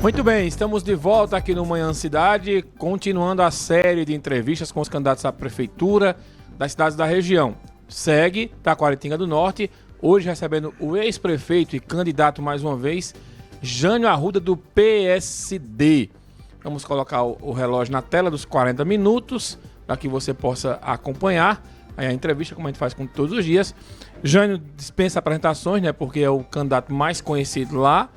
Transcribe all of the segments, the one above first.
Muito bem, estamos de volta aqui no Manhã Cidade, continuando a série de entrevistas com os candidatos à prefeitura das cidades da região. Segue Taquaritinga do Norte, hoje recebendo o ex-prefeito e candidato mais uma vez, Jânio Arruda, do PSD. Vamos colocar o relógio na tela dos 40 minutos, para que você possa acompanhar a entrevista, como a gente faz com todos os dias. Jânio dispensa apresentações, né, porque é o candidato mais conhecido lá,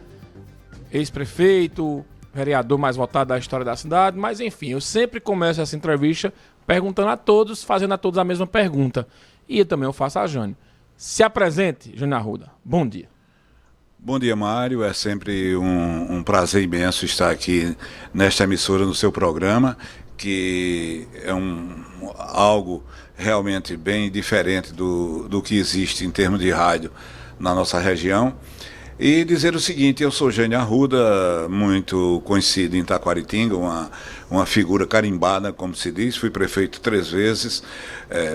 ex-prefeito, vereador mais votado da história da cidade, mas enfim, eu sempre começo essa entrevista perguntando a todos, fazendo a todos a mesma pergunta. E eu também faço a Jânio. Se apresente, Jânio Arruda. Bom dia. Bom dia, Mário. É sempre um prazer imenso estar aqui nesta emissora, no seu programa, que é algo realmente bem diferente do que existe em termos de rádio na nossa região. E dizer o seguinte, eu sou Jânio Arruda, muito conhecido em Taquaritinga, uma figura carimbada, como se diz. Fui prefeito 3 vezes,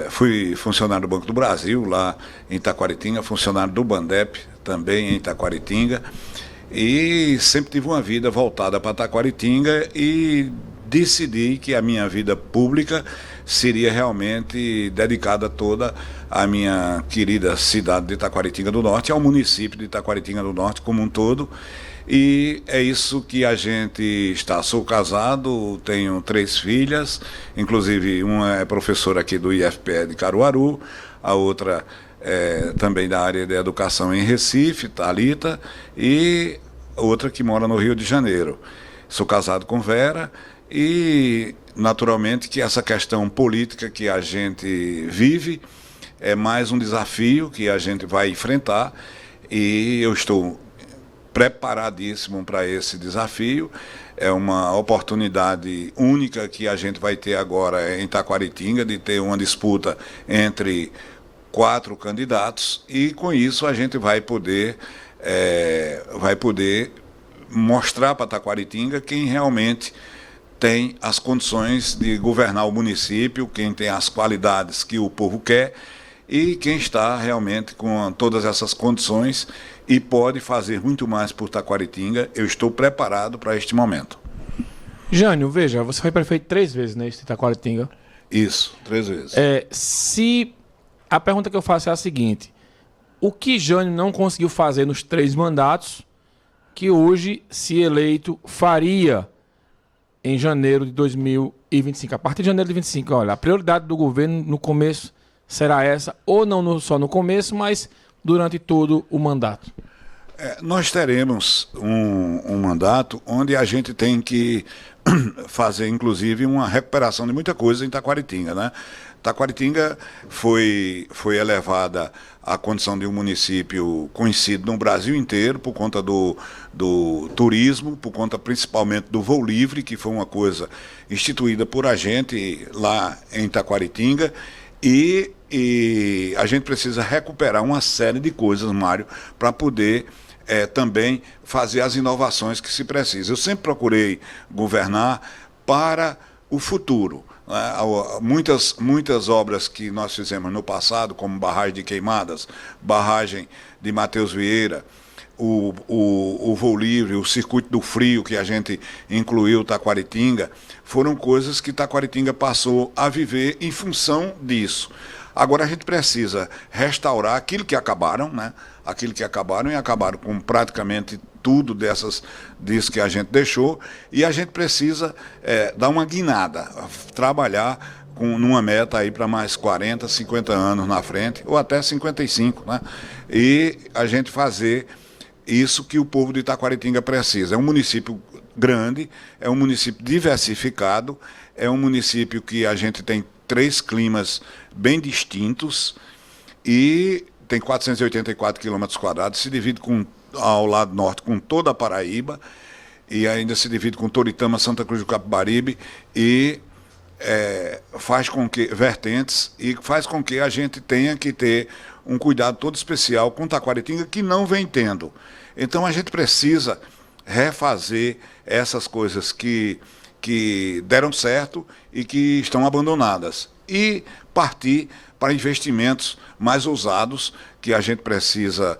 fui funcionário do Banco do Brasil, lá em Taquaritinga, funcionário do Bandep, também em Taquaritinga, e sempre tive uma vida voltada para Taquaritinga e decidi que a minha vida pública seria realmente dedicada toda à minha querida cidade de Taquaritinga do Norte, ao município de Taquaritinga do Norte como um todo. E é isso que a gente está. Sou casado, tenho 3 filhas, inclusive uma é professora aqui do IFPE de Caruaru, a outra é também da área de educação em Recife, Thalita, e outra que mora no Rio de Janeiro. Sou casado com Vera e, naturalmente, que essa questão política que a gente vive é mais um desafio que a gente vai enfrentar e eu estou preparadíssimo para esse desafio. É uma oportunidade única que a gente vai ter agora em Taquaritinga, de ter uma disputa entre 4 candidatos e, com isso, a gente vai poder mostrar para Taquaritinga quem realmente tem as condições de governar o município, quem tem as qualidades que o povo quer e quem está realmente com todas essas condições e pode fazer muito mais por Taquaritinga. Eu estou preparado para este momento. Jânio, veja, você foi prefeito 3 vezes, né, em Taquaritinga? Isso, 3 vezes. A pergunta que eu faço é a seguinte: o que Jânio não conseguiu fazer nos 3 mandatos que hoje, se eleito, faria em janeiro de 2025? A partir de janeiro de 2025, olha, a prioridade do governo no começo será essa, ou não só no começo, mas durante todo o mandato. Nós teremos um mandato onde a gente tem que fazer, inclusive, uma recuperação de muita coisa em Taquaritinga, né? Taquaritinga foi elevada à condição de um município conhecido no Brasil inteiro por conta do turismo, por conta principalmente do voo livre, que foi uma coisa instituída por a gente lá em Taquaritinga, e a gente precisa recuperar uma série de coisas, Mário, para poder também fazer as inovações que se precisa. Eu sempre procurei governar para o futuro. Muitas obras que nós fizemos no passado, como barragem de Queimadas, barragem de Mateus Vieira, o voo livre, o circuito do frio que a gente incluiu Taquaritinga, foram coisas que Taquaritinga passou a viver em função disso. Agora a gente precisa restaurar aquilo que acabaram, né? Aquilo que acabaram, e acabaram com praticamente tudo disso que a gente deixou, e a gente precisa dar uma guinada, trabalhar numa meta aí para mais 40, 50 anos na frente, ou até 55, né? E a gente fazer isso que o povo de Taquaritinga precisa. É um município grande, é um município diversificado, é um município que a gente tem 3 climas bem distintos e tem 484 quilômetros quadrados, se divide ao lado norte com toda a Paraíba e ainda se divide com Toritama, Santa Cruz do Capibaribe e faz com que vertentes e faz com que a gente tenha que ter um cuidado todo especial com Taquaritinga, que não vem tendo. Então a gente precisa refazer essas coisas que deram certo e que estão abandonadas. e partir para investimentos mais ousados que a gente precisa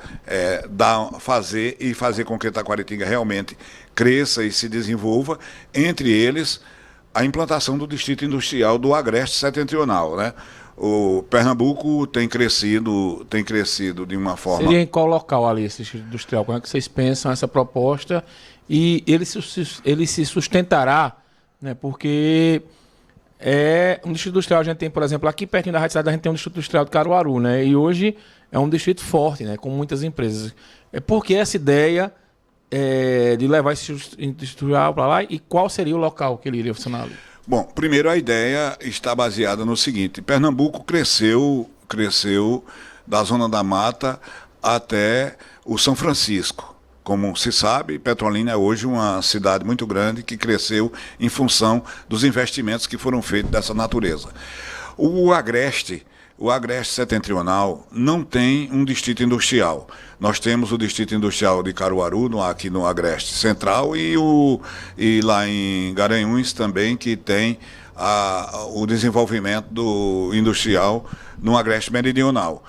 fazer com que Taquaritinga realmente cresça e se desenvolva, entre eles a implantação do Distrito Industrial do Agreste Setentrional, né? O Pernambuco tem crescido de uma forma... Seria em qual local ali esse Distrito Industrial? Como é que vocês pensam essa proposta? E ele se sustentará, né? Porque um Distrito Industrial, a gente tem, por exemplo, aqui pertinho da Rádio Cidade, a gente tem um Distrito Industrial de Caruaru, né? E hoje é um distrito forte, né? Com muitas empresas. Por que essa ideia de levar esse Distrito Industrial para lá e qual seria o local que ele iria funcionar ali? Bom, primeiro a ideia está baseada no seguinte: Pernambuco cresceu da Zona da Mata até o São Francisco. Como se sabe, Petrolina é hoje uma cidade muito grande que cresceu em função dos investimentos que foram feitos dessa natureza. O Agreste Setentrional não tem um distrito industrial. Nós temos o Distrito Industrial de Caruaru, aqui no Agreste Central, e lá em Garanhuns também, que tem o desenvolvimento do industrial no Agreste Meridional.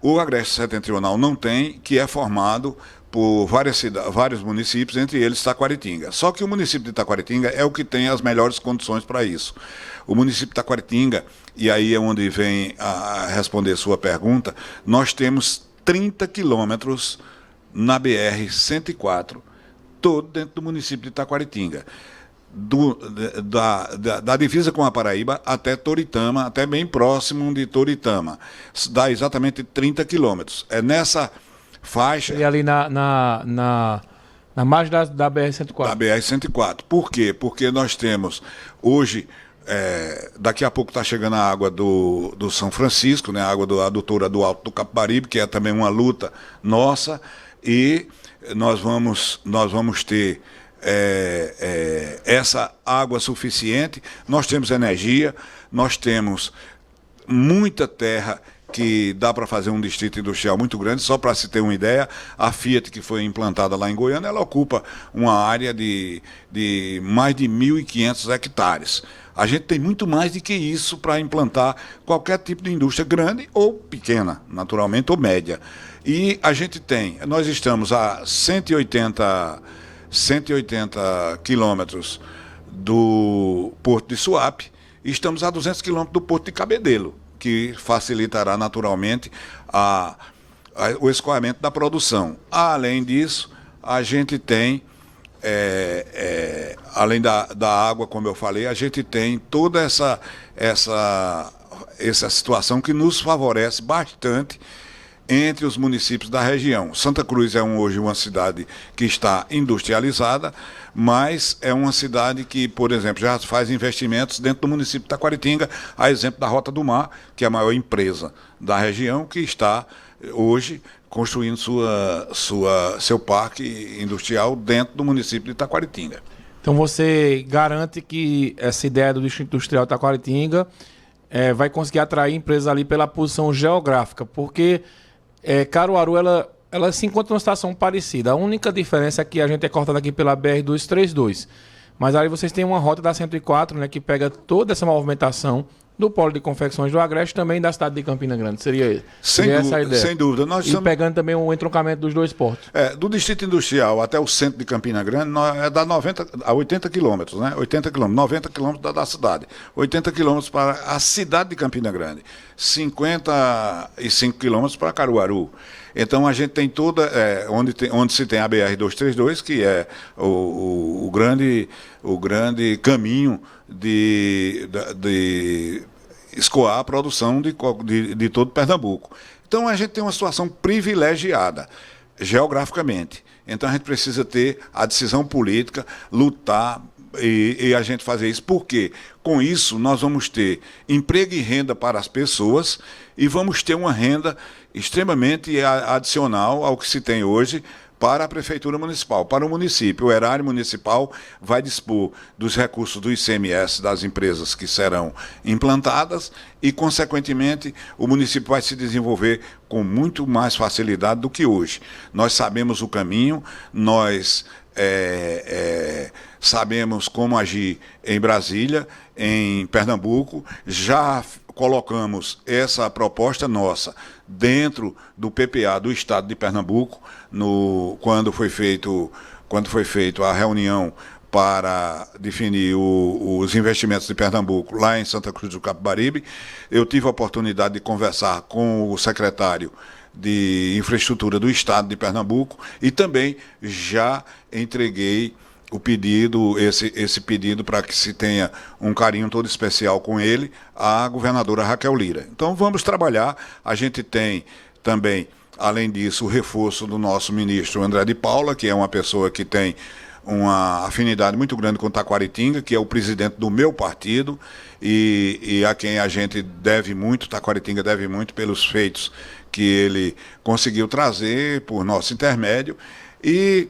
O Agreste Setentrional não tem, que é formado por vários municípios, entre eles Taquaritinga. Só que o município de Taquaritinga é o que tem as melhores condições para isso. O município de Taquaritinga, e aí é onde vem a responder sua pergunta, nós temos 30 quilômetros na BR-104, todo dentro do município de Taquaritinga. Da divisa com a Paraíba até Toritama, até bem próximo de Toritama. Dá exatamente 30 quilômetros. É nessa faixa... E ali na margem da BR-104. Da BR-104. Por quê? Porque nós temos hoje... daqui a pouco está chegando a água do São Francisco, né, a água da adutora do Alto do Capibaribe, que é também uma luta nossa, e nós vamos ter essa água suficiente. Nós temos energia, nós temos muita terra que dá para fazer um distrito industrial muito grande. Só para se ter uma ideia, a Fiat, que foi implantada lá em Goiânia, ela ocupa uma área de mais de 1.500 hectares. A gente tem muito mais do que isso para implantar qualquer tipo de indústria grande ou pequena, naturalmente, ou média. E nós estamos a 180 quilômetros do Porto de Suape e estamos a 200 quilômetros do Porto de Cabedelo, que facilitará naturalmente o escoamento da produção. Além disso, a gente tem, além da água, como eu falei, a gente tem toda essa situação que nos favorece bastante entre os municípios da região. Santa Cruz é hoje uma cidade que está industrializada, mas é uma cidade que, por exemplo, já faz investimentos dentro do município de Taquaritinga, a exemplo da Rota do Mar, que é a maior empresa da região, que está hoje construindo seu parque industrial dentro do município de Taquaritinga. Então você garante que essa ideia do Distrito Industrial de Taquaritinga vai conseguir atrair empresas ali pela posição geográfica, porque Caruaru ela se encontra numa situação parecida. A única diferença é que a gente é cortado aqui pela BR-232. Mas aí vocês têm uma rota da 104, né, que pega toda essa movimentação do polo de confecções do Agreste também da cidade de Campina Grande. Seria essa a ideia? Sem dúvida. Pegando também o entroncamento dos dois portos. Do Distrito Industrial até o centro de Campina Grande dá 90 a 80 quilômetros, né? 80 quilômetros, 90 quilômetros da cidade. 80 quilômetros para a cidade de Campina Grande. 55 quilômetros para Caruaru. Então a gente tem onde se tem a BR-232, que é o grande caminho de escoar a produção de todo Pernambuco. Então a gente tem uma situação privilegiada geograficamente. Então a gente precisa ter a decisão política, lutar e a gente fazer isso. Por quê? Com isso nós vamos ter emprego e renda para as pessoas e vamos ter uma renda extremamente adicional ao que se tem hoje para a Prefeitura Municipal, para o município. O erário municipal vai dispor dos recursos do ICMS das empresas que serão implantadas e, consequentemente, o município vai se desenvolver com muito mais facilidade do que hoje. Nós sabemos o caminho, nós sabemos como agir em Brasília, em Pernambuco, já colocamos essa proposta nossa dentro do PPA do Estado de Pernambuco, quando foi feito a reunião para definir os investimentos de Pernambuco lá em Santa Cruz do Capibaribe. Eu tive a oportunidade de conversar com o secretário de Infraestrutura do Estado de Pernambuco e também já entreguei o pedido, esse pedido para que se tenha um carinho todo especial com ele, à governadora Raquel Lira. Então vamos trabalhar. A gente tem também, além disso, o reforço do nosso ministro André de Paula, que é uma pessoa que tem uma afinidade muito grande com Taquaritinga, que é o presidente do meu partido e a quem a gente deve muito, Taquaritinga deve muito pelos feitos que ele conseguiu trazer por nosso intermédio. E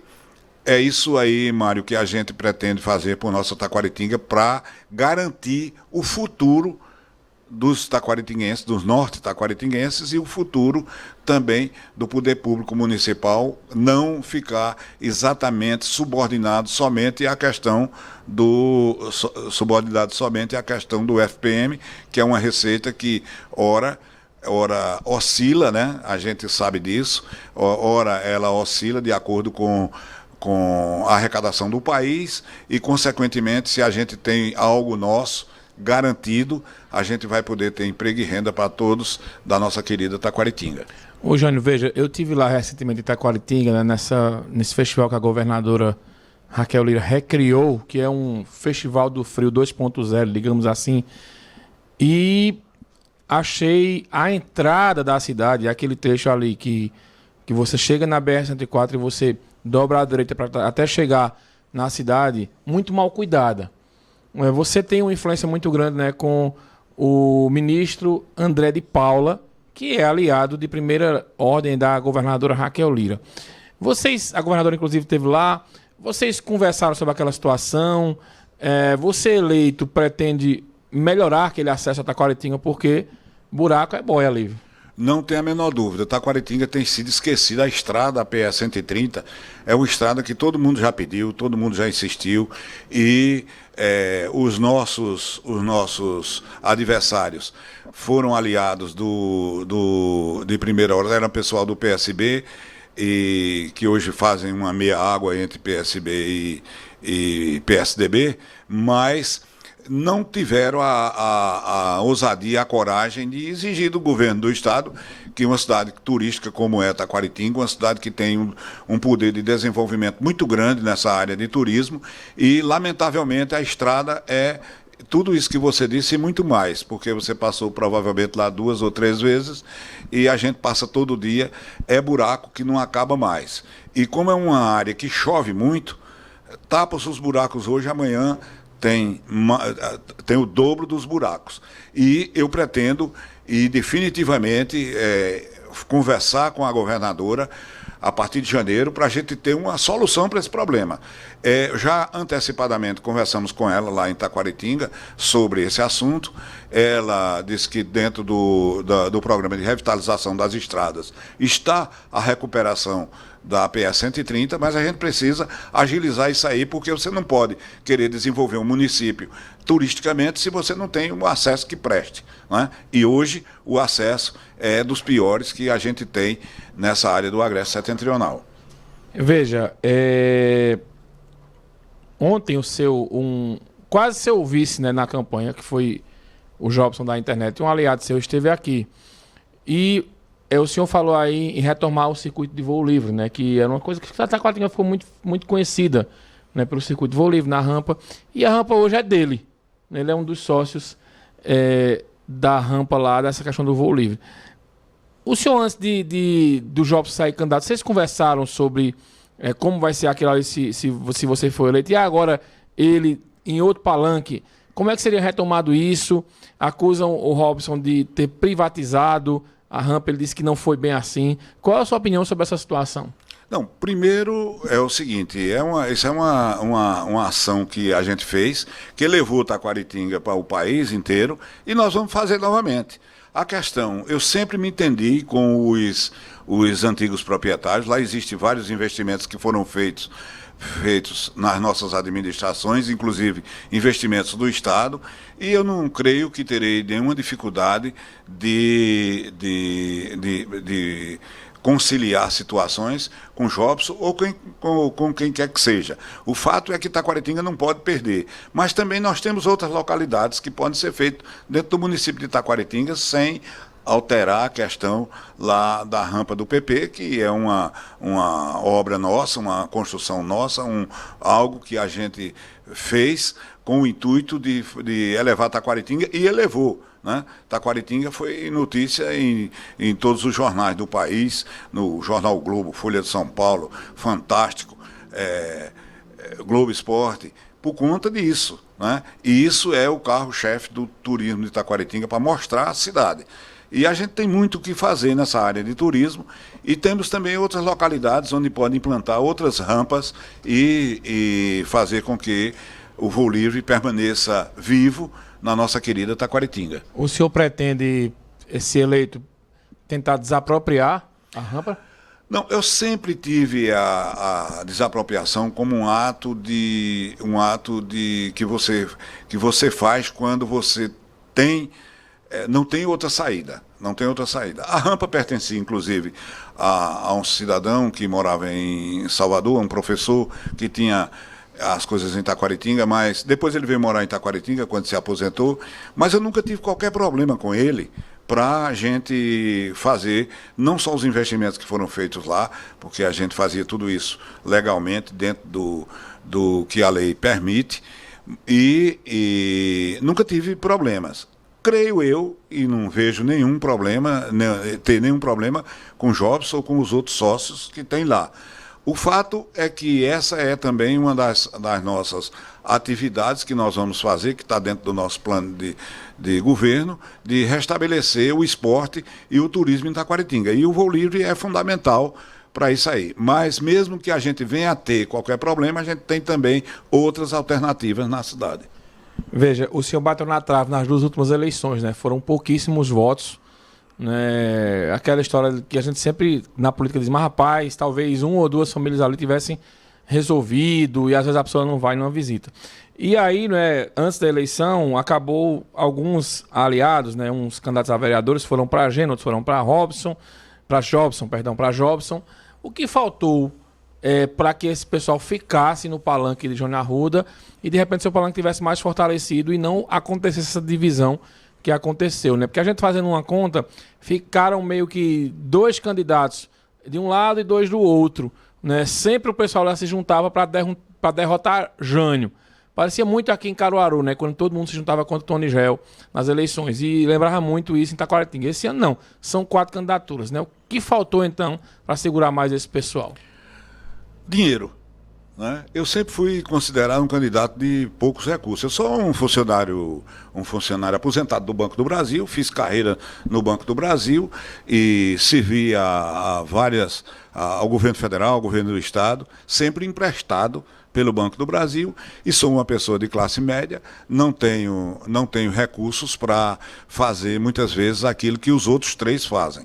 é isso aí, Mário, que a gente pretende fazer por nossa Taquaritinga para garantir o futuro dos taquaritinguenses, dos norte-taquaritinguenses, e o futuro também do poder público municipal não ficar exatamente subordinado somente à questão do FPM, que é uma receita que ora oscila, né? A gente sabe disso, ora ela oscila de acordo com a arrecadação do país e, consequentemente, se a gente tem algo nosso garantido, a gente vai poder ter emprego e renda para todos da nossa querida Taquaritinga. Ô, Jânio, veja, eu tive lá recentemente em Taquaritinga, né, nesse festival que a governadora Raquel Lira recriou, que é um festival do frio 2.0, digamos assim, e achei a entrada da cidade, aquele trecho ali que você chega na BR-104 e você dobra à direita para até chegar na cidade, muito mal cuidada. Você tem uma influência muito grande, né, com o ministro André de Paula, que é aliado de primeira ordem da governadora Raquel Lira. A governadora inclusive esteve lá, vocês conversaram sobre aquela situação, você eleito pretende melhorar aquele acesso a Taquaritinga, porque buraco é boia ali. Não tem a menor dúvida, Taquaritinga tem sido esquecida. A estrada, a PS 130, é uma estrada que todo mundo já pediu, todo mundo já insistiu, e os nossos adversários foram aliados de primeira hora, era pessoal do PSB, e que hoje fazem uma meia-água entre PSB e PSDB, mas não tiveram a ousadia, a coragem de exigir do governo do estado que uma cidade turística como é Taquaritinga, uma cidade que tem um poder de desenvolvimento muito grande nessa área de turismo, e lamentavelmente a estrada é tudo isso que você disse e muito mais, porque você passou provavelmente lá 2 ou 3 vezes e a gente passa todo dia, é buraco que não acaba mais. E como é uma área que chove muito, tapa-se os buracos hoje, amanhã tem o dobro dos buracos. E eu pretendo, e definitivamente, conversar com a governadora a partir de janeiro para a gente ter uma solução para esse problema. Já antecipadamente conversamos com ela lá em Taquaritinga sobre esse assunto. Ela disse que dentro do programa de revitalização das estradas está a recuperação da PS 130, mas a gente precisa agilizar isso aí, porque você não pode querer desenvolver um município turisticamente se você não tem um acesso que preste, né? E hoje o acesso é dos piores que a gente tem nessa área do Agreste Setentrional. Veja, ontem quase seu vice, né, na campanha, que foi o Jobson da internet, um aliado seu, esteve aqui. E o senhor falou aí em retomar o circuito de voo livre, né? Que era uma coisa que a Taquaritinga ficou muito, muito conhecida, né, pelo circuito de voo livre na rampa. E a rampa hoje é dele. Ele é um dos sócios da rampa lá, dessa questão do voo livre. O senhor, antes do Jobson sair candidato, vocês conversaram sobre como vai ser aquilo ali se você for eleito? E agora ele, em outro palanque, como é que seria retomado isso? Acusam o Robson de ter privatizado a rampa, ele disse que não foi bem assim. Qual é a sua opinião sobre essa situação? Não, primeiro é o seguinte, isso é uma ação que a gente fez, que levou Taquaritinga para o país inteiro, e nós vamos fazer novamente. A questão, eu sempre me entendi com os antigos proprietários, lá existem vários investimentos que foram feitos feitos nas nossas administrações, inclusive investimentos do Estado, e eu não creio que terei nenhuma dificuldade de conciliar situações com Jobson ou com quem quer que seja. O fato é que Taquaritinga não pode perder, mas também nós temos outras localidades que podem ser feitas dentro do município de Taquaritinga sem alterar a questão lá da rampa do PP, que é uma obra nossa, uma construção nossa, algo que a gente fez com o intuito de elevar Taquaritinga e elevou. Né? Taquaritinga foi notícia em todos os jornais do país, no Jornal o Globo, Folha de São Paulo, Fantástico, Globo Esporte, por conta disso. Né? E isso é o carro-chefe do turismo de Taquaritinga, para mostrar a cidade. E a gente tem muito o que fazer nessa área de turismo e temos também outras localidades onde pode implantar outras rampas e fazer com que o voo livre permaneça vivo na nossa querida Taquaritinga. O senhor pretende, esse eleito, tentar desapropriar a rampa? Não, eu sempre tive a desapropriação como um ato de que você faz quando você não tem outra saída. Não tem outra saída. A rampa pertencia, inclusive, a um cidadão que morava em Salvador, um professor que tinha as coisas em Taquaritinga, mas depois ele veio morar em Taquaritinga quando se aposentou, mas eu nunca tive qualquer problema com ele para a gente fazer não só os investimentos que foram feitos lá, porque a gente fazia tudo isso legalmente dentro do que a lei permite, e nunca tive problemas. Creio eu, e não vejo nenhum problema, ter nenhum problema com Jobson ou com os outros sócios que tem lá. O fato é que essa é também uma das nossas atividades que nós vamos fazer, que está dentro do nosso plano de governo, de restabelecer o esporte e o turismo em Taquaritinga. E o voo livre é fundamental para isso aí. Mas mesmo que a gente venha a ter qualquer problema, a gente tem também outras alternativas na cidade. Veja, o senhor bateu na trave nas duas últimas eleições, né? Foram pouquíssimos votos, né? Aquela história que a gente sempre, na política, diz, mas rapaz, talvez uma ou duas famílias ali tivessem resolvido e às vezes a pessoa não vai numa visita. E aí, né, antes da eleição, acabou alguns aliados, né, uns candidatos a vereadores foram para a Gênero, outros foram para Jobson. O que faltou para que esse pessoal ficasse no palanque de Johnny Arruda e de repente seu palanque tivesse mais fortalecido e não acontecesse essa divisão que aconteceu, né? Porque a gente fazendo uma conta, ficaram meio que dois candidatos de um lado e dois do outro, né? Sempre o pessoal lá se juntava para derrotar Jânio. Parecia muito aqui em Caruaru, né? Quando todo mundo se juntava contra o Tony Gel nas eleições. E lembrava muito isso em Taquaritinga. Esse ano não, são 4 candidaturas, né? O que faltou então para segurar mais esse pessoal? Dinheiro. Né? Eu sempre fui considerado um candidato de poucos recursos. Eu sou um funcionário aposentado do Banco do Brasil, fiz carreira no Banco do Brasil e servi ao governo federal, ao governo do Estado, sempre emprestado pelo Banco do Brasil, e sou uma pessoa de classe média, não tenho recursos para fazer muitas vezes aquilo que os outros 3 fazem.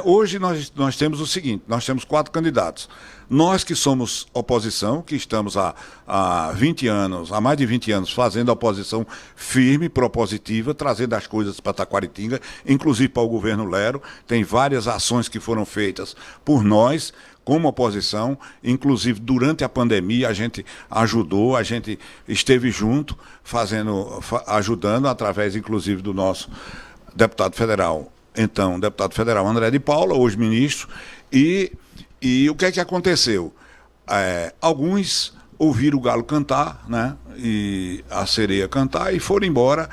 Hoje nós temos o seguinte, nós temos 4 candidatos. Nós que somos oposição, que estamos há mais de 20 anos fazendo oposição firme, propositiva, trazendo as coisas para Taquaritinga, inclusive para o governo Lero, tem várias ações que foram feitas por nós, como oposição, inclusive durante a pandemia a gente ajudou, a gente esteve junto, ajudando através inclusive do nosso deputado federal, então deputado federal André de Paula, hoje ministro, e o que é que aconteceu? Alguns ouviram o galo cantar, né, e a sereia cantar e foram embora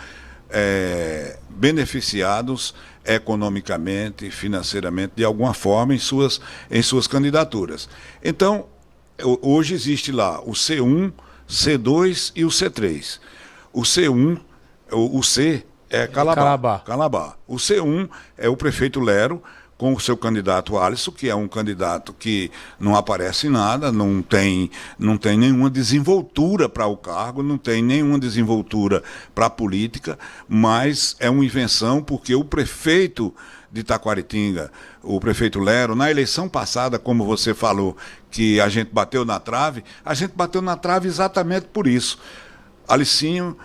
beneficiados economicamente, financeiramente, de alguma forma, em suas candidaturas. Então, hoje existe lá o C1, C2 e o C3. O C1, o C é Calabá. O C1 é o prefeito Lero, com o seu candidato Alisson, que é um candidato que não aparece em nada, não tem nenhuma desenvoltura para o cargo, não tem nenhuma desenvoltura para a política, mas é uma invenção porque o prefeito de Taquaritinga, o prefeito Lero, na eleição passada, como você falou, que a gente bateu na trave exatamente por isso. Alicinho,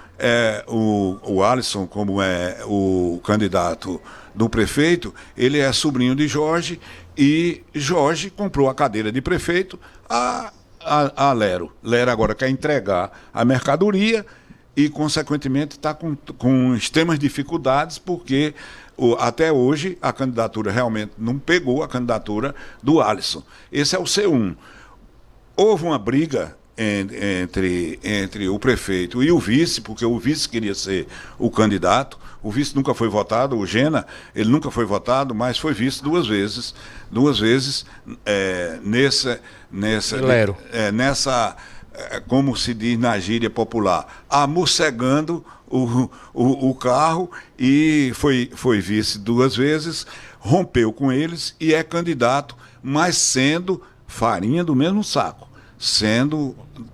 o Alisson, como é o candidato do prefeito, ele é sobrinho de Jorge, e Jorge comprou a cadeira de prefeito a Lero. Lero agora quer entregar a mercadoria e, consequentemente, está com extremas dificuldades, porque até hoje a candidatura realmente não pegou a candidatura do Alisson. Esse é o C1. Houve uma briga entre o prefeito e o vice, porque o vice queria ser o candidato. O vice nunca foi votado, o Gena, ele nunca foi votado, mas foi vice duas vezes nessa, como se diz na gíria popular, amocegando o carro, e foi vice duas vezes, rompeu com eles e é candidato, mas sendo farinha do mesmo saco,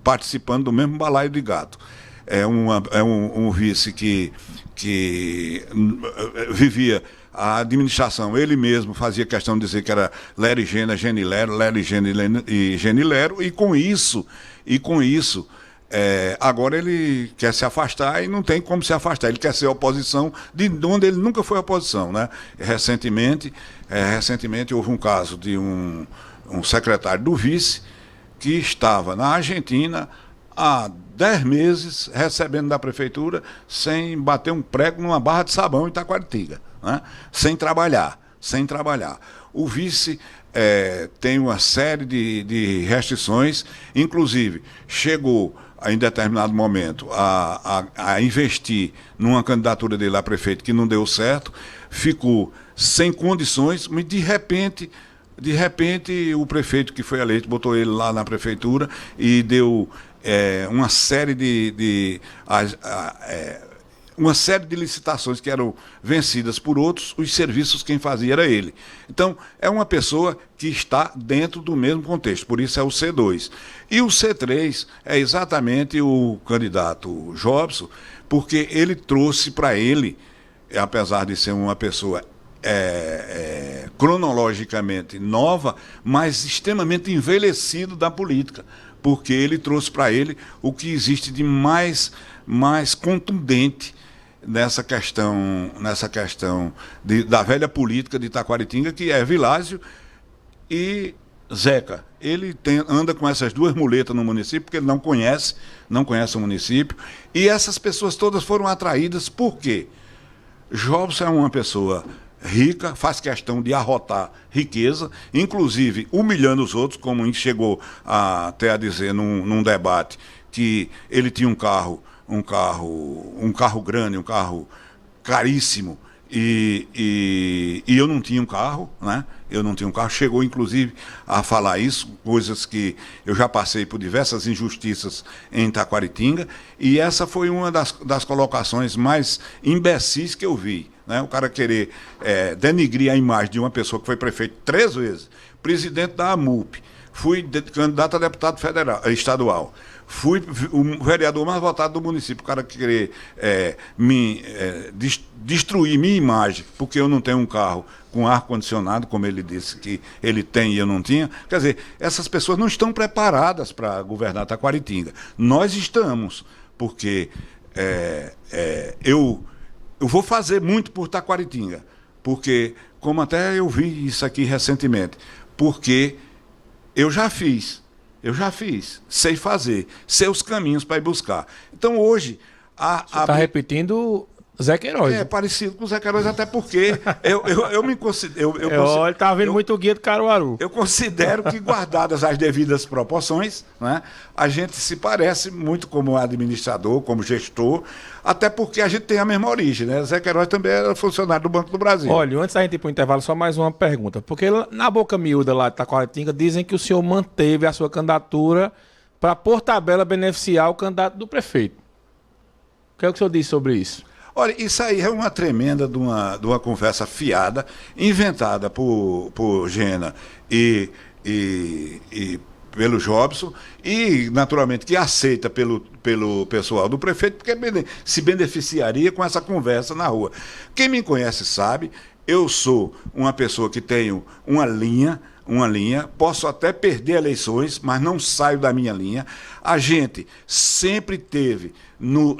participando do mesmo balaio de gato. É um vice que vivia a administração, ele mesmo fazia questão de dizer que era Lero e Gena, Genilero, Lero e Genilero, e com isso, agora ele quer se afastar e não tem como se afastar. Ele quer ser oposição de onde ele nunca foi oposição, né? Recentemente houve um caso de um secretário do vice que estava na Argentina há 10 meses recebendo da prefeitura sem bater um prego numa barra de sabão em Taquaritinga, né? Sem trabalhar. O vice tem uma série de restrições, inclusive chegou em determinado momento a investir numa candidatura dele a prefeito que não deu certo, ficou sem condições, mas de repente o prefeito que foi eleito botou ele lá na prefeitura e deu uma série uma série de licitações que eram vencidas por outros, os serviços quem fazia era ele. Então, é uma pessoa que está dentro do mesmo contexto, por isso é o C2. E o C3 é exatamente o candidato Jobson, porque ele trouxe para ele, apesar de ser uma pessoa cronologicamente nova, mas extremamente envelhecido da política, porque ele trouxe para ele o que existe de mais contundente nessa questão da velha política de Taquaritinga, que é Vilásio e Zeca. Ele anda com essas duas muletas no município, porque ele não conhece o município, e essas pessoas todas foram atraídas. Por quê? Jobson é uma pessoa rica, faz questão de arrotar riqueza, inclusive humilhando os outros, como chegou até a dizer num debate que ele tinha um carro grande, um carro caríssimo, e eu não tinha um carro, né? Eu não tinha um carro. Chegou inclusive a falar isso, coisas que eu já passei por diversas injustiças em Taquaritinga, e essa foi uma das colocações mais imbecis que eu vi, né? O cara querer denigrir a imagem de uma pessoa que foi prefeito 3 vezes, presidente da AMUP, fui candidato a deputado estadual, fui o vereador mais votado do município. O cara querer destruir minha imagem porque eu não tenho um carro com ar-condicionado, como ele disse que ele tem e eu não tinha. Quer dizer, essas pessoas não estão preparadas para governar Taquaritinga. Nós estamos, porque eu vou fazer muito por Taquaritinga, porque, como até eu vi isso aqui recentemente, porque eu já fiz, sei fazer, sei os caminhos para ir buscar. Então hoje... Você está repetindo Zé Queiroz. É parecido com o Zé Queiroz, até porque eu me considero... Ele estava vendo muito o Guia do Caruaru. Eu considero que, guardadas as devidas proporções, né, a gente se parece muito como administrador, como gestor, até porque a gente tem a mesma origem, né? Zé Queiroz também era funcionário do Banco do Brasil. Olha, antes da gente ir para o intervalo, só mais uma pergunta. Porque na boca miúda lá de Taquaritinga dizem que o senhor manteve a sua candidatura para, por tabela, beneficiar o candidato do prefeito. O que é o que o senhor disse sobre isso? Olha, isso aí é uma tremenda de uma conversa fiada, inventada por Gena e pelo Jobson, e naturalmente que aceita pelo pessoal do prefeito, porque se beneficiaria com essa conversa na rua. Quem me conhece sabe, eu sou uma pessoa que tenho uma linha, posso até perder eleições, mas não saio da minha linha. A gente sempre teve no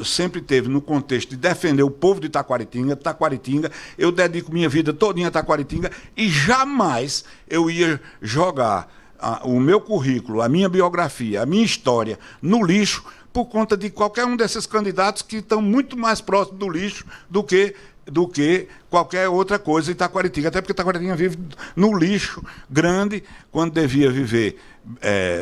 contexto de defender o povo de Taquaritinga, eu dedico minha vida todinha a Taquaritinga e jamais eu ia jogar o meu currículo, a minha biografia, a minha história no lixo por conta de qualquer um desses candidatos que estão muito mais próximos do lixo do que qualquer outra coisa em Taquaritinga. Até porque Taquaritinga vive no lixo grande, quando devia viver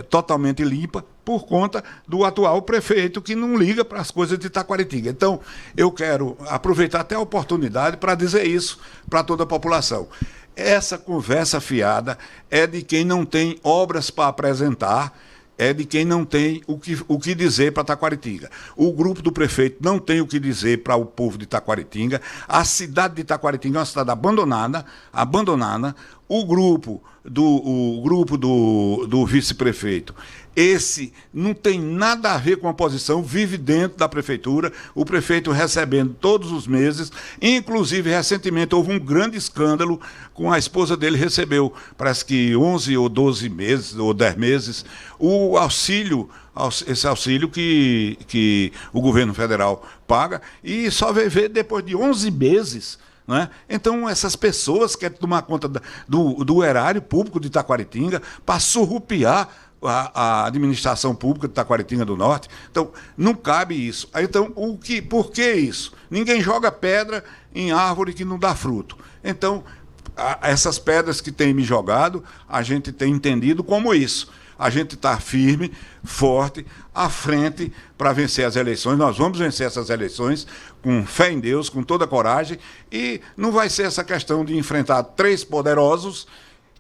totalmente limpa, por conta do atual prefeito que não liga para as coisas de Taquaritinga. Então, eu quero aproveitar até a oportunidade para dizer isso para toda a população. Essa conversa fiada é de quem não tem obras para apresentar, é de quem não tem o que dizer para Taquaritinga. O grupo do prefeito não tem o que dizer para o povo de Taquaritinga. A cidade de Taquaritinga é uma cidade abandonada. O grupo do vice-prefeito, esse não tem nada a ver com a oposição, vive dentro da prefeitura, o prefeito recebendo todos os meses, inclusive recentemente houve um grande escândalo com a esposa dele, recebeu parece que 11 ou 12 meses, ou 10 meses, o auxílio, esse auxílio que o governo federal paga, e só vai ver depois de 11 meses. Né? Então, essas pessoas querem tomar conta do erário público de Taquaritinga para surrupiar a administração pública de Taquaritinga do Norte. Então, não cabe isso. Então, por que isso? Ninguém joga pedra em árvore que não dá fruto. Então, essas pedras que tem me jogado, a gente tem entendido como isso. A gente está firme, forte, à frente para vencer as eleições. Nós vamos vencer essas eleições com fé em Deus, com toda coragem, e não vai ser essa questão de enfrentar três poderosos,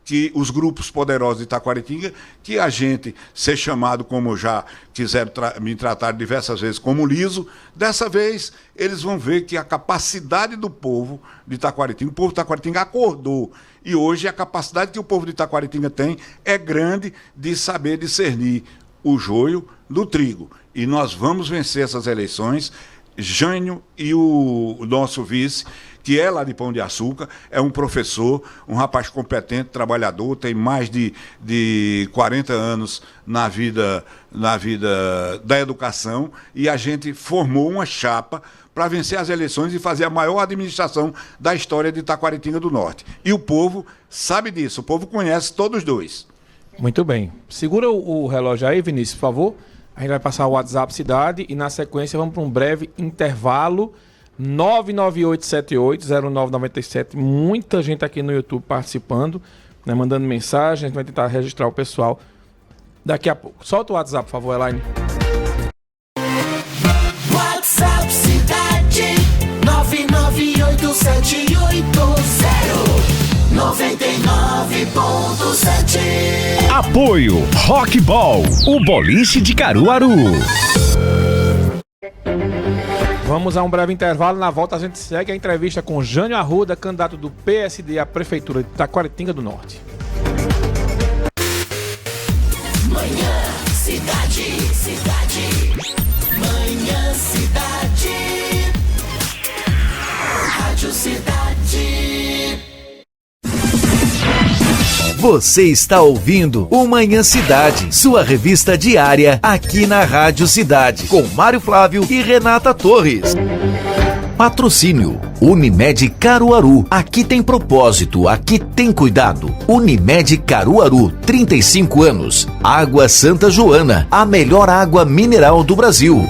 que os grupos poderosos de Taquaritinga, que a gente ser chamado, como já quiseram me tratar diversas vezes, como liso. Dessa vez eles vão ver que a capacidade do povo de Taquaritinga, o povo de Taquaritinga acordou, e hoje a capacidade que o povo de Taquaritinga tem é grande de saber discernir o joio do trigo. E nós vamos vencer essas eleições. Jânio e o nosso vice, que é lá de Pão de Açúcar, é um professor, um rapaz competente, trabalhador, tem mais de 40 anos na vida da educação, e a gente formou uma chapa para vencer as eleições e fazer a maior administração da história de Taquaritinga do Norte. E o povo sabe disso, o povo conhece todos os dois. Muito bem. Segura o relógio aí, Vinícius, por favor. A gente vai passar o WhatsApp Cidade e, na sequência, vamos para um breve intervalo. 998780997. Muita gente aqui no YouTube participando, né, mandando mensagem. A gente vai tentar registrar o pessoal daqui a pouco. Solta o WhatsApp, por favor, Elaine. WhatsApp Cidade 9987809.7. Apoio Rockball, o boliche de Caruaru. Vamos a um breve intervalo. Na volta a gente segue a entrevista com Jânio Arruda, candidato do PSD à Prefeitura de Taquaritinga do Norte. Manhã Cidade. Manhã Cidade. Rádio Cidade. Você está ouvindo o Manhã Cidade, sua revista diária aqui na Rádio Cidade, com Mário Flávio e Renata Torres. Patrocínio Unimed Caruaru. Aqui tem propósito, aqui tem cuidado. Unimed Caruaru, 35 anos. Água Santa Joana, a melhor água mineral do Brasil.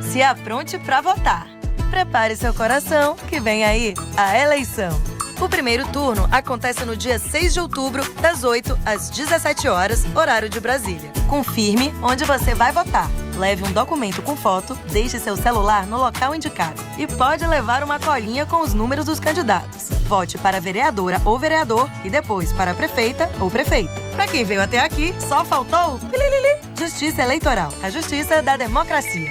Se apronte para votar. Prepare seu coração, que vem aí a eleição. O primeiro turno acontece no dia 6 de outubro, das 8 às 17 horas, horário de Brasília. Confirme onde você vai votar. Leve um documento com foto, deixe seu celular no local indicado. E pode levar uma colinha com os números dos candidatos. vote para vereadora ou vereador e depois para prefeita ou prefeito. Para quem veio até aqui, só faltou Justiça Eleitoral, a justiça da democracia.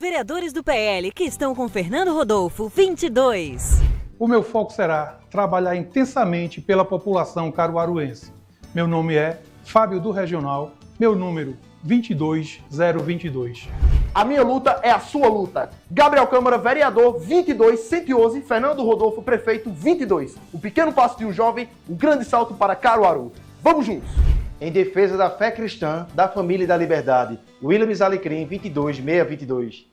Vereadores do PL que estão com Fernando Rodolfo, 22. O meu foco será trabalhar intensamente pela população caruaruense. Meu nome é Fábio do Regional, meu número 22022. A minha luta é a sua luta. Gabriel Câmara, vereador, 22111. Fernando Rodolfo, prefeito, 22. O pequeno passo de um jovem, o grande salto para Caruaru. Vamos juntos! Em defesa da fé cristã, da família e da liberdade. Williams Alecrim, 22622.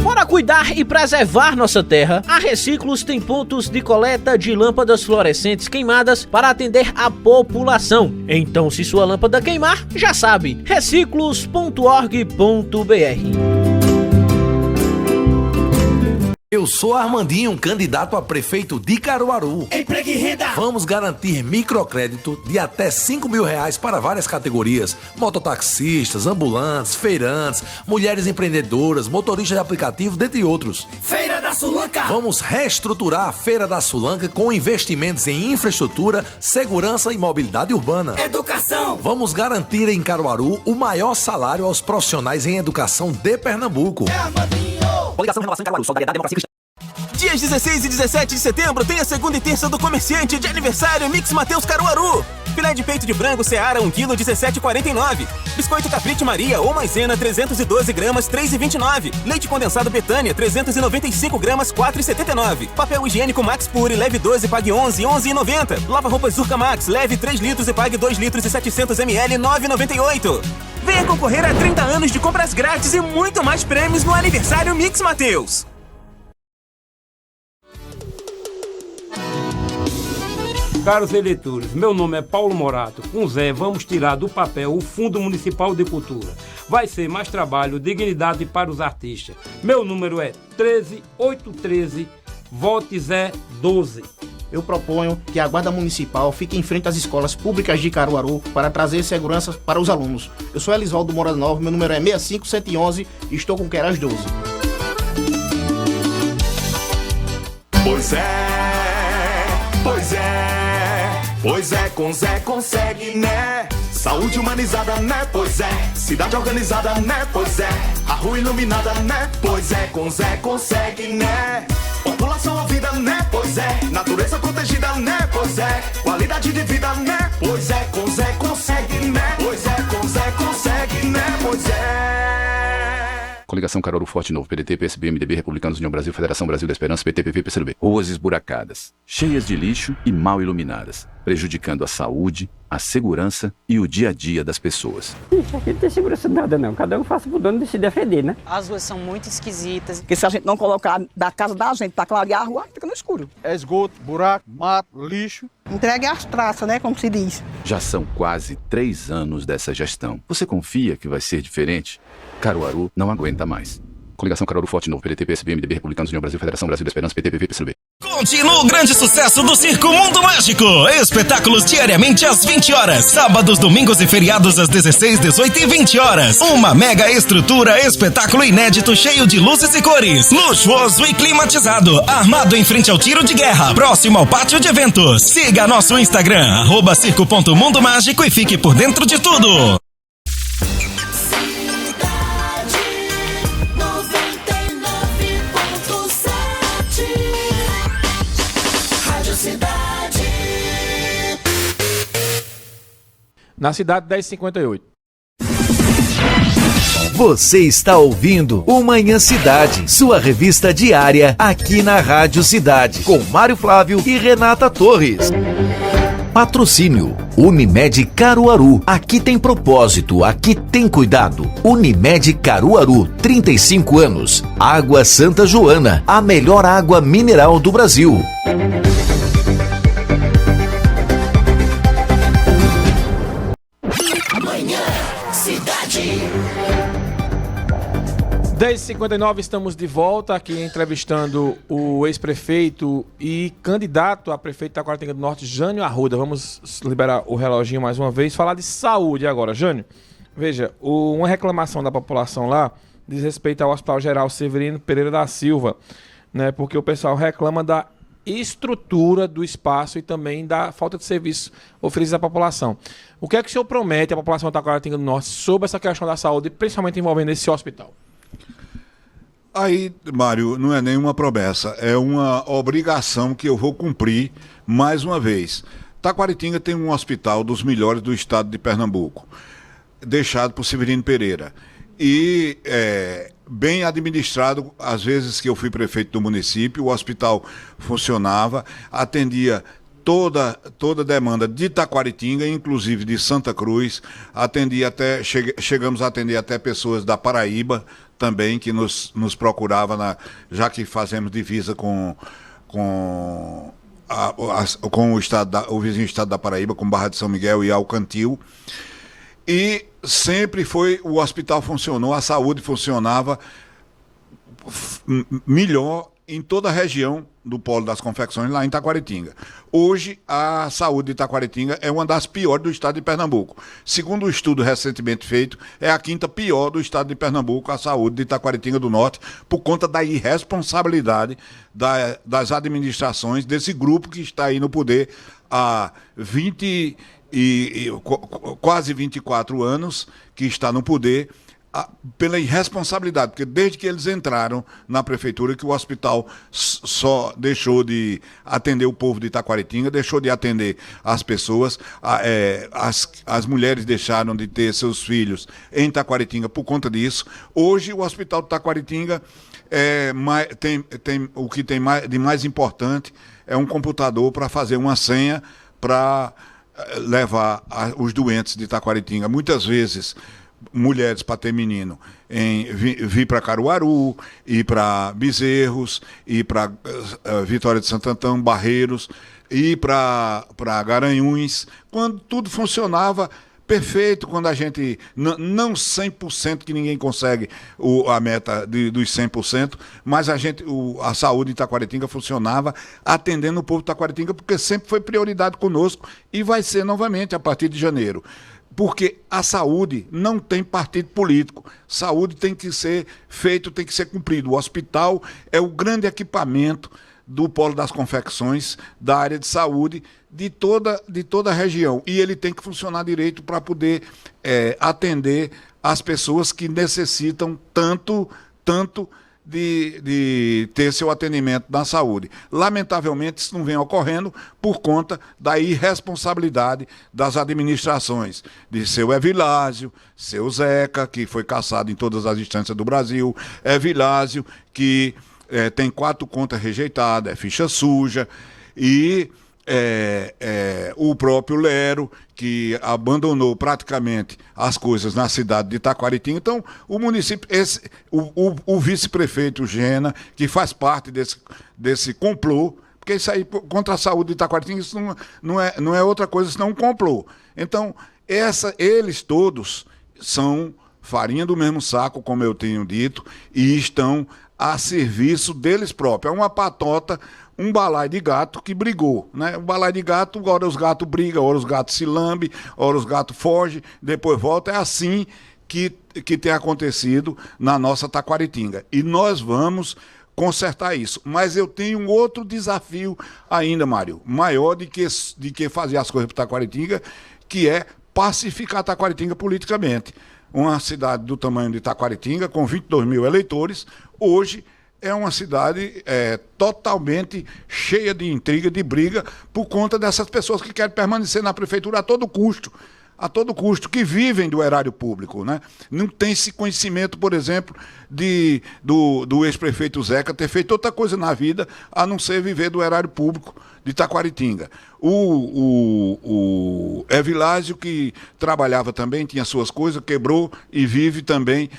Para cuidar e preservar nossa terra, a Reciclos tem pontos de coleta de lâmpadas fluorescentes queimadas para atender a população. Então, se sua lâmpada queimar, já sabe, reciclos.org.br. Eu sou Armandinho, candidato a prefeito de Caruaru. Emprego e renda. Vamos garantir microcrédito de até R$5.000 para várias categorias: mototaxistas, ambulantes, feirantes, mulheres empreendedoras, motoristas de aplicativo, dentre outros. Feira da Sulanca. Vamos reestruturar a Feira da Sulanca com investimentos em infraestrutura, segurança e mobilidade urbana. Educação. Vamos garantir em Caruaru o maior salário aos profissionais em educação de Pernambuco. Coligação Renovação Caruaru, Solidariedade, Democracia Cristã. Dias 16 e 17 de setembro tem a segunda e terça do comerciante de aniversário Mix Mateus Caruaru. Filé de peito de frango Seara 1 kg 17,49. Biscoito Caprite Maria ou maisena 312 gramas 3,29. Leite condensado Betânia 395 gramas 4,79. Papel higiênico Max Pure leve 12 pague 11,90. Lava roupas Zurca Max leve 3 litros e pague 2 litros e 700 ml 9,98. Venha concorrer a 30 anos de compras grátis e muito mais prêmios no aniversário Mix Mateus. Caros eleitores, meu nome é Paulo Morato. Com Zé, vamos tirar do papel o Fundo Municipal de Cultura. Vai ser mais trabalho, dignidade para os artistas. Meu número é 13813, vote Zé 12. Eu proponho que a Guarda Municipal fique em frente às escolas públicas de Caruaru para trazer segurança para os alunos. Eu sou Elisvaldo Moura Nova, meu número é 65111 e estou com Queiroz 12. Pois é, com Zé consegue, né? Saúde humanizada, né? Pois é. Cidade organizada, né? Pois é. A rua iluminada, né? Pois é, com Zé consegue, né? População ouvida, né? Pois é. Natureza protegida, né? Pois é. Qualidade de vida, né? Pois é, com Zé consegue, né? Pois é, com Zé consegue, né? Pois é. Coligação Caruaru Forte Novo, PDT, PSB, MDB, Republicanos, União Brasil, Federação Brasil da Esperança, PT, PV, PCdoB. Ruas esburacadas, cheias de lixo e mal iluminadas, prejudicando a saúde, a segurança e o dia a dia das pessoas. Aqui não tem segurança de nada não, cada um faça pro dono de se defender, né? As ruas são muito esquisitas. Porque se a gente não colocar da casa da gente para clarear a rua, fica no escuro. É esgoto, buraco, mato, lixo. Entregue as traças, né, como se diz. Já são quase 3 anos dessa gestão. Você confia que vai ser diferente? Caruaru não aguenta mais. Coligação Caruaru Forte Novo, PDT, PSB, MDB, Republicanos, União Brasil, Federação Brasil da Esperança, PT, PV, PCdoB. Continua o grande sucesso do Circo Mundo Mágico. Espetáculos diariamente às 20 horas. Sábados, domingos e feriados às 16, 18 e 20 horas. Uma mega estrutura, espetáculo inédito cheio de luzes e cores. Luxuoso e climatizado. Armado em frente ao tiro de guerra. Próximo ao pátio de eventos. Siga nosso Instagram, @circo.mundomágico e fique por dentro de tudo. Na cidade 1058. Você está ouvindo o Manhã Cidade, sua revista diária aqui na Rádio Cidade, com Mário Flávio e Renata Torres. Patrocínio Unimed Caruaru. Aqui tem propósito, aqui tem cuidado. Unimed Caruaru, 35 anos. Água Santa Joana, a melhor água mineral do Brasil. Manhã Cidade. 10h59, estamos de volta aqui entrevistando o ex-prefeito e candidato a prefeito da Taquaritinga do Norte, Jânio Arruda. Vamos liberar o reloginho mais uma vez. Falar de saúde agora. Jânio, veja, uma reclamação da população lá diz respeito ao Hospital Geral Severino Pereira da Silva, né? Porque o pessoal reclama da estrutura do espaço e também da falta de serviço oferecido à população. O que é que o senhor promete à população da Taquaritinga do Norte sobre essa questão da saúde, principalmente envolvendo esse hospital? Aí, Mário, não é nenhuma promessa, é uma obrigação que eu vou cumprir mais uma vez. Taquaritinga tem um hospital dos melhores do estado de Pernambuco, deixado por Severino Pereira. E bem administrado, às vezes que eu fui prefeito do município, o hospital funcionava, atendia toda demanda de Taquaritinga, inclusive de Santa Cruz, chegamos a atender até pessoas da Paraíba também, que nos procurava, já que fazemos divisa com o vizinho estado da Paraíba, com Barra de São Miguel e Alcantil. E sempre o hospital funcionou, a saúde funcionava melhor em toda a região do Polo das Confecções, lá em Taquaritinga. Hoje, a saúde de Taquaritinga é uma das piores do estado de Pernambuco. Segundo o estudo recentemente feito, é a 5ª pior do estado de Pernambuco, a saúde de Taquaritinga do Norte, por conta da irresponsabilidade das administrações desse grupo que está aí no poder há quase 24 anos, que está no poder, pela irresponsabilidade, porque desde que eles entraram na prefeitura, que o hospital só deixou de atender o povo de Taquaritinga, deixou de atender as pessoas, as mulheres deixaram de ter seus filhos em Taquaritinga por conta disso. Hoje o hospital de Taquaritinga tem o que tem de mais importante é um computador para fazer uma senha para levar os doentes de Taquaritinga. Muitas vezes mulheres para ter menino vir para Caruaru, ir para Bezerros, ir para Vitória de Santo Antão, Barreiros, ir para Garanhuns, quando tudo funcionava perfeito, quando a gente, não 100%, que ninguém consegue a meta dos 100%, mas a saúde de Taquaritinga funcionava atendendo o povo de Taquaritinga, porque sempre foi prioridade conosco e vai ser novamente a partir de janeiro. Porque a saúde não tem partido político. Saúde tem que ser feito, tem que ser cumprido. O hospital é o grande equipamento do Polo das Confecções, da área de saúde, de toda a região. E ele tem que funcionar direito para poder atender as pessoas que necessitam tanto de ter seu atendimento na saúde. Lamentavelmente, isso não vem ocorrendo por conta da irresponsabilidade das administrações, de seu Evilásio, seu Zeca, que foi cassado em todas as instâncias do Brasil, Evilásio, que tem 4 contas rejeitadas, é ficha suja, e o próprio Lero, que abandonou praticamente as coisas na cidade de Taquaritinga. Então, o município, o vice-prefeito Gena, que faz parte desse complô, porque isso aí contra a saúde de Taquaritinga, isso não é outra coisa senão um complô. Então, eles todos são farinha do mesmo saco, como eu tenho dito, e estão a serviço deles próprios. É uma patota, um balaio de gato que brigou, né? O balaio de gato, ora os gatos brigam, ora os gatos se lambem, ora os gatos fogem, depois voltam. É assim que tem acontecido na nossa Taquaritinga. E nós vamos consertar isso. Mas eu tenho um outro desafio ainda, Mário, maior de que fazer as coisas para Taquaritinga, que é pacificar Taquaritinga politicamente. Uma cidade do tamanho de Taquaritinga, com 22 mil eleitores, hoje é uma cidade totalmente cheia de intriga, de briga, por conta dessas pessoas que querem permanecer na prefeitura a todo custo, que vivem do erário público, né? Não tem esse conhecimento, por exemplo, do ex-prefeito Zeca ter feito outra coisa na vida, a não ser viver do erário público de Taquaritinga. O Evilásio, que trabalhava também, tinha suas coisas, quebrou e vive também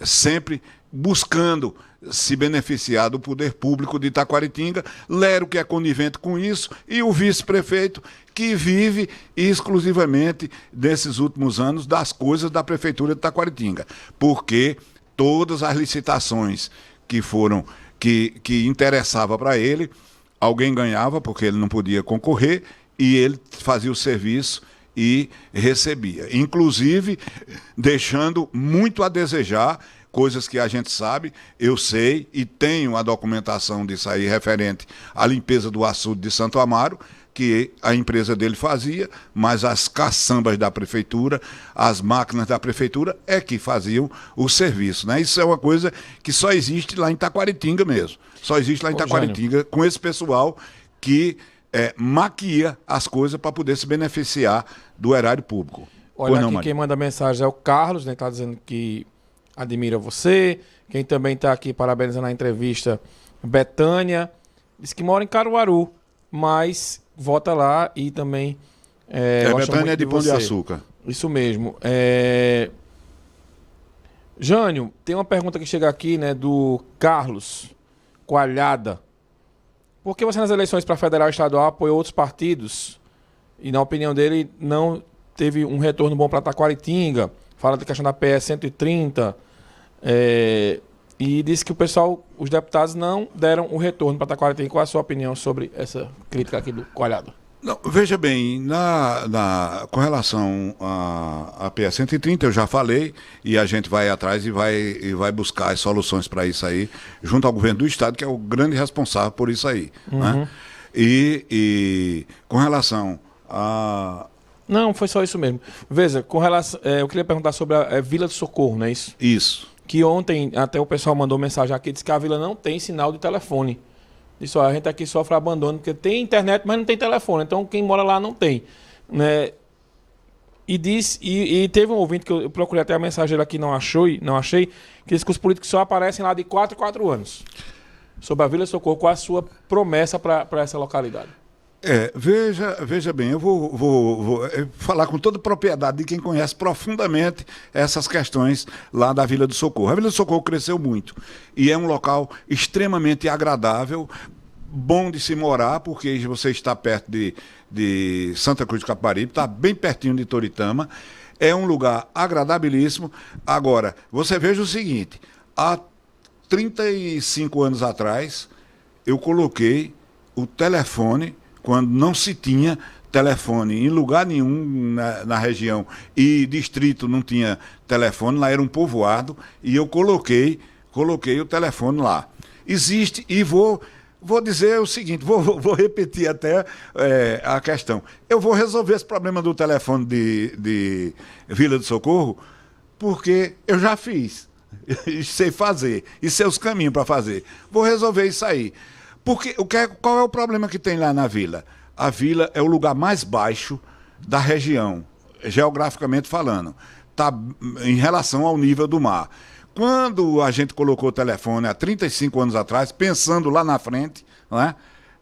sempre buscando se beneficiar do poder público de Taquaritinga. Lero, que é conivente com isso, e o vice-prefeito, que vive exclusivamente, desses últimos anos, das coisas da prefeitura de Taquaritinga. Porque todas as licitações que interessava para ele, alguém ganhava, porque ele não podia concorrer, e ele fazia o serviço e recebia. Inclusive, deixando muito a desejar, coisas que a gente sabe, eu sei e tenho a documentação disso aí referente à limpeza do açude de Santo Amaro, que a empresa dele fazia, mas as caçambas da prefeitura, as máquinas da prefeitura é que faziam o serviço, né? Isso é uma coisa que só existe lá em Taquaritinga mesmo. Só existe lá em Taquaritinga com esse pessoal que maquia as coisas para poder se beneficiar do erário público. Olha, aqui quem manda mensagem é o Carlos, né? Está dizendo que admira você. Quem também está aqui parabenizando a entrevista, Betânia, diz que mora em Caruaru, mas vota lá e também Betânia é de Pão de Açúcar. Isso mesmo. Jânio, tem uma pergunta que chega aqui, né, do Carlos Coalhada. Por que você nas eleições para federal e estadual apoiou outros partidos e, na opinião dele, não teve um retorno bom para Taquaritinga? Fala da questão da PS 130 e disse que o pessoal, os deputados, não deram o retorno para Taquaritinga. Qual é a sua opinião sobre essa crítica aqui do Coalhado? Não, veja bem, com relação à PS 130, eu já falei, e a gente vai atrás e vai buscar as soluções para isso aí, junto ao governo do Estado, que é o grande responsável por isso aí. Uhum. Né? E com relação a... Não, foi só isso mesmo. Veja, com relação, eu queria perguntar sobre a Vila do Socorro, não é isso? Isso. Que ontem até o pessoal mandou mensagem aqui, disse que a vila não tem sinal de telefone. Disse, a gente aqui sofre abandono, porque tem internet, mas não tem telefone. Então quem mora lá não tem. Né? E teve um ouvinte que eu procurei até a mensagem dele aqui, não achei, que disse que os políticos só aparecem lá de 4 em 4 anos. Sobre a Vila do Socorro, qual a sua promessa para essa localidade? Veja bem, eu vou falar com toda propriedade de quem conhece profundamente essas questões lá da Vila do Socorro. A Vila do Socorro cresceu muito e é um local extremamente agradável, bom de se morar, porque você está perto de Santa Cruz de Capibaribe, está bem pertinho de Toritama, é um lugar agradabilíssimo. Agora, você veja o seguinte, há 35 anos atrás, eu coloquei o telefone, quando não se tinha telefone em lugar nenhum na região e distrito não tinha telefone, lá era um povoado, e eu coloquei o telefone lá. Existe, e vou dizer o seguinte, vou repetir até a questão. Eu vou resolver esse problema do telefone de Vila do Socorro, porque eu já fiz, sei fazer, e sei os caminhos para fazer. Vou resolver isso aí. Porque qual é o problema que tem lá na vila? A vila é o lugar mais baixo da região, geograficamente falando, tá em relação ao nível do mar. Quando a gente colocou o telefone há 35 anos atrás, pensando lá na frente, né,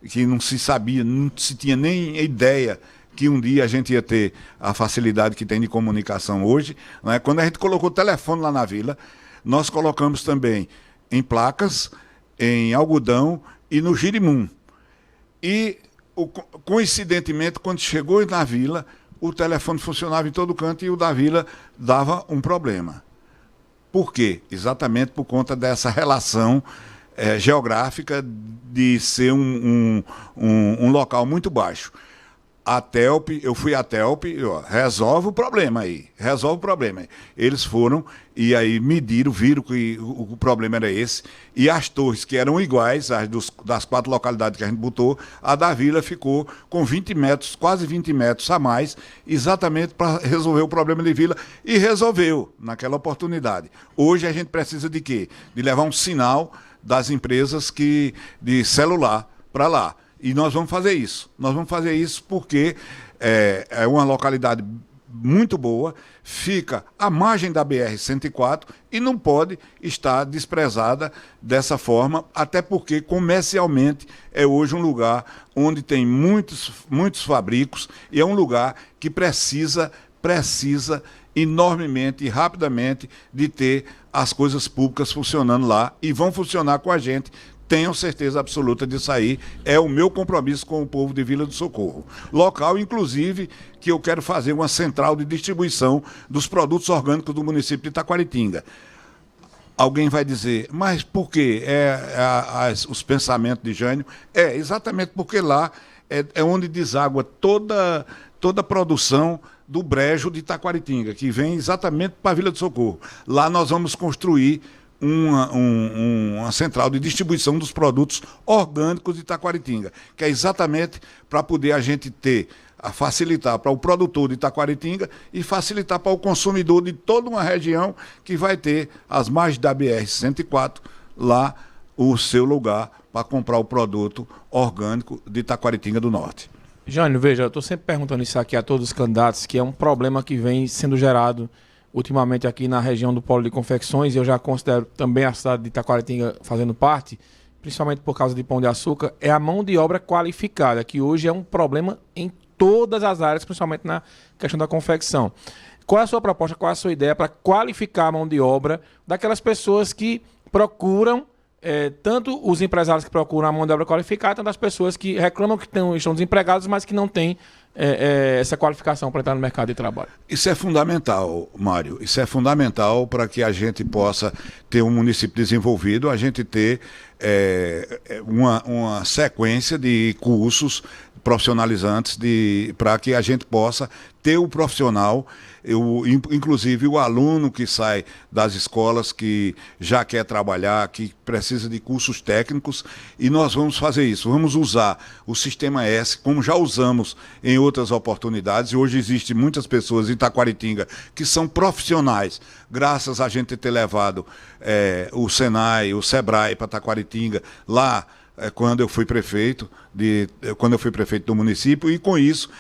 que não se sabia, não se tinha nem ideia que um dia a gente ia ter a facilidade que tem de comunicação hoje, né, quando a gente colocou o telefone lá na vila, nós colocamos também em placas, em algodão, e no girimum. E, coincidentemente, quando chegou na vila, o telefone funcionava em todo canto e o da vila dava um problema. Por quê? Exatamente por conta dessa relação geográfica de ser um local muito baixo. A Telp, eu fui à Telp, resolve o problema aí. Eles foram e aí mediram, viram que o problema era esse, e as torres que eram iguais, das 4 localidades que a gente botou, a da vila ficou com 20 metros, quase 20 metros a mais, exatamente para resolver o problema de vila, e resolveu naquela oportunidade. Hoje a gente precisa de quê? De levar um sinal das empresas de celular para lá. E nós vamos fazer isso. Nós vamos fazer isso porque é uma localidade muito boa, fica à margem da BR-104 e não pode estar desprezada dessa forma, até porque comercialmente é hoje um lugar onde tem muitos fabricos e é um lugar que precisa enormemente e rapidamente de ter as coisas públicas funcionando lá e vão funcionar com a gente. Tenho certeza absoluta disso aí, é o meu compromisso com o povo de Vila do Socorro. Local, inclusive, que eu quero fazer uma central de distribuição dos produtos orgânicos do município de Taquaritinga. Alguém vai dizer, mas por quê? Os pensamentos de Jânio? Exatamente porque lá é onde deságua toda a produção do brejo de Itaquaritinga, que vem exatamente para a Vila do Socorro. Lá nós vamos construir uma central de distribuição dos produtos orgânicos de Itaquaritinga, que é exatamente para poder a gente facilitar para o produtor de Itaquaritinga e facilitar para o consumidor de toda uma região que vai ter as margens da BR-104 lá o seu lugar para comprar o produto orgânico de Itaquaritinga do Norte. Jânio, veja, eu estou sempre perguntando isso aqui a todos os candidatos, que é um problema que vem sendo gerado ultimamente aqui na região do Polo de Confecções, e eu já considero também a cidade de Itaquaritinga fazendo parte, principalmente por causa de Pão de Açúcar, é a mão de obra qualificada, que hoje é um problema em todas as áreas, principalmente na questão da confecção. Qual é a sua proposta, qual é a sua ideia para qualificar a mão de obra daquelas pessoas que procuram, tanto os empresários que procuram a mão de obra qualificada, tanto as pessoas que reclamam que estão desempregados, mas que não têm essa qualificação para entrar no mercado de trabalho? Isso é fundamental, Mário. Isso é fundamental para que a gente possa ter um município desenvolvido, a gente ter uma sequência de cursos profissionalizantes para que a gente possa ter o profissional, inclusive o aluno que sai das escolas, que já quer trabalhar, que precisa de cursos técnicos, e nós vamos fazer isso. Vamos usar o Sistema S, como já usamos em outras oportunidades, e hoje existem muitas pessoas em Itaquaritinga que são profissionais, graças a gente ter levado o Senai, o Sebrae para Itaquaritinga, lá quando eu fui prefeito do município, e com isso,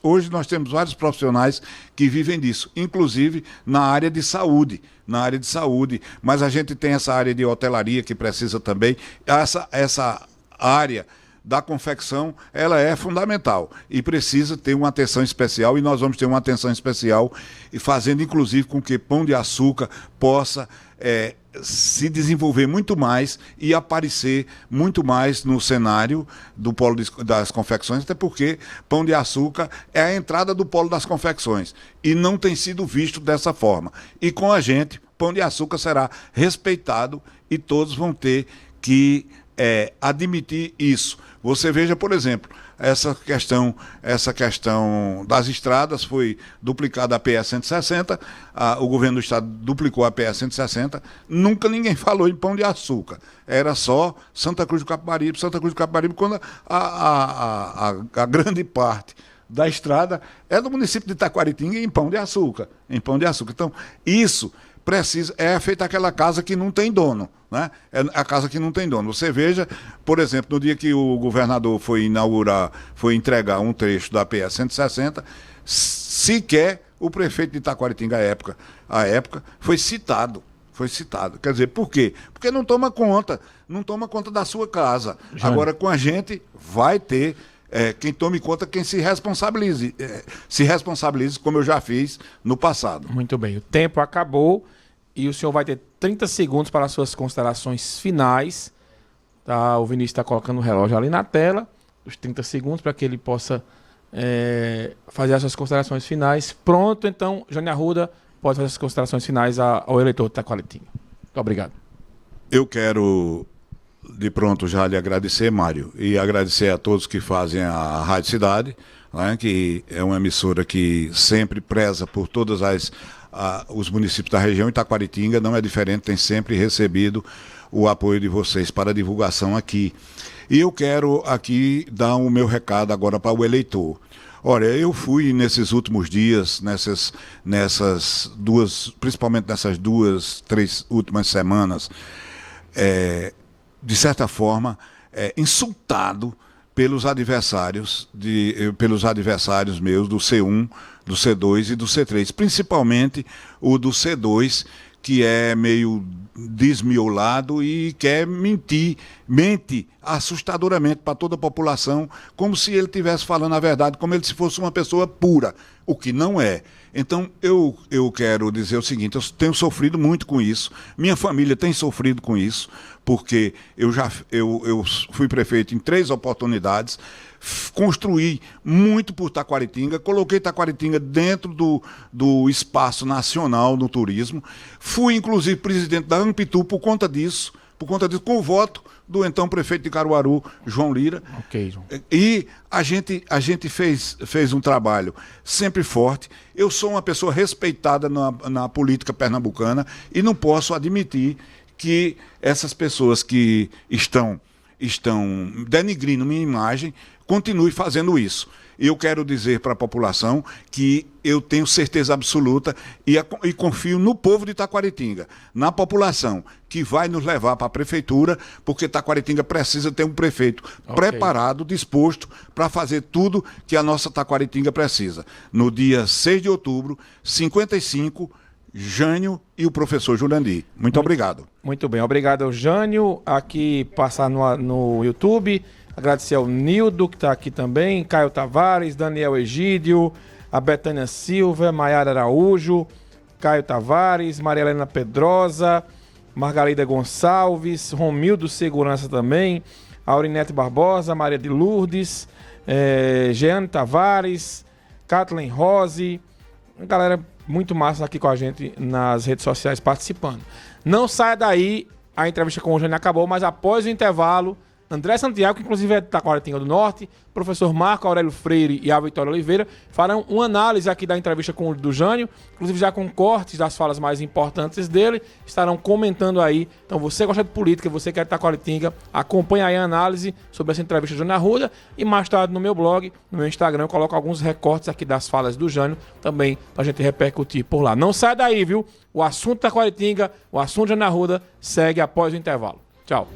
hoje nós temos vários profissionais que vivem disso, inclusive na área de saúde, mas a gente tem essa área de hotelaria que precisa também, essa área da confecção, ela é fundamental e precisa ter uma atenção especial, e nós vamos ter uma atenção especial, e fazendo inclusive com que Pão de Açúcar possa se desenvolver muito mais e aparecer muito mais no cenário do polo das confecções, até porque Pão de Açúcar é a entrada do polo das confecções e não tem sido visto dessa forma. E com a gente, Pão de Açúcar será respeitado e todos vão ter que admitir isso. Você veja, por exemplo, essa questão das estradas foi duplicada a PE-160, o governo do estado duplicou a PE-160, nunca ninguém falou em Pão de Açúcar, era só Santa Cruz do Capibaribe, quando a grande parte da estrada é do município de Itaquaritinga e em Pão de Açúcar. Então, isso é feita aquela casa que não tem dono, né? É a casa que não tem dono. Você veja, por exemplo, no dia que o governador foi entregar um trecho da PE-160, sequer o prefeito de Itaquaritinga à época foi citado. Quer dizer, por quê? Porque não toma conta da sua casa. Já. Agora, com a gente, vai ter quem tome conta, quem se responsabilize, como eu já fiz no passado. Muito bem, o tempo acabou e o senhor vai ter 30 segundos para as suas considerações finais. Tá? O Vinícius está colocando o relógio ali na tela, os 30 segundos, para que ele possa fazer as suas considerações finais. Pronto, então, Jânio Arruda pode fazer as considerações finais ao eleitor de Itaquaritinga. Muito obrigado. Eu quero de pronto já lhe agradecer, Mário, e agradecer a todos que fazem a Rádio Cidade, né, que é uma emissora que sempre preza por todos os municípios da região. Itaquaritinga não é diferente, tem sempre recebido o apoio de vocês para a divulgação aqui. E eu quero aqui dar o meu recado agora para o eleitor. Olha, eu fui nesses últimos dias, principalmente nessas 3 últimas semanas, de certa forma, insultado pelos adversários meus do C1, do C2 e do C3, principalmente o do C2, que é meio desmiolado e quer mente assustadoramente para toda a população, como se ele estivesse falando a verdade, como se fosse uma pessoa pura, o que não é. Então, eu quero dizer o seguinte, eu tenho sofrido muito com isso, minha família tem sofrido com isso, porque eu fui prefeito em 3 oportunidades, construí muito por Itaquaritinga, coloquei Itaquaritinga dentro do espaço nacional no turismo, fui inclusive presidente da Ampitu por conta disso, com o voto do então prefeito de Caruaru, João Lira. Ok, João. E a gente fez um trabalho sempre forte. Eu sou uma pessoa respeitada na política pernambucana e não posso admitir que essas pessoas que estão denigrindo minha imagem continuem fazendo isso. Eu quero dizer para a população que eu tenho certeza absoluta e confio no povo de Taquaritinga, na população, que vai nos levar para a prefeitura, porque Taquaritinga precisa ter um prefeito preparado, disposto para fazer tudo que a nossa Taquaritinga precisa. No dia 6 de outubro, 55, Jânio e o professor Jurandir. Muito obrigado. Muito bem, obrigado ao Jânio, aqui passar no YouTube. Agradecer ao Nildo, que está aqui também, Caio Tavares, Daniel Egídio, a Betânia Silva, Maiara Araújo, Caio Tavares, Maria Helena Pedrosa, Margarida Gonçalves, Romildo Segurança também, Aurinete Barbosa, Maria de Lourdes, Jeane Tavares, Kathleen Rose, galera muito massa aqui com a gente nas redes sociais participando. Não saia daí, a entrevista com o Jânio acabou, mas após o intervalo, André Santiago, que inclusive é de Taquaritinga do Norte, professor Marco Aurélio Freire e a Vitória Oliveira, farão uma análise aqui da entrevista com o do Jânio, inclusive já com cortes das falas mais importantes dele, estarão comentando aí. Então você gosta de política, você quer Taquaritinga, acompanhe aí a análise sobre essa entrevista do Jânio Arruda e mais tarde no meu blog, no meu Instagram, eu coloco alguns recortes aqui das falas do Jânio também pra gente repercutir por lá. Não sai daí, viu? O assunto Taquaritinga, o assunto Jânio Arruda segue após o intervalo. Tchau.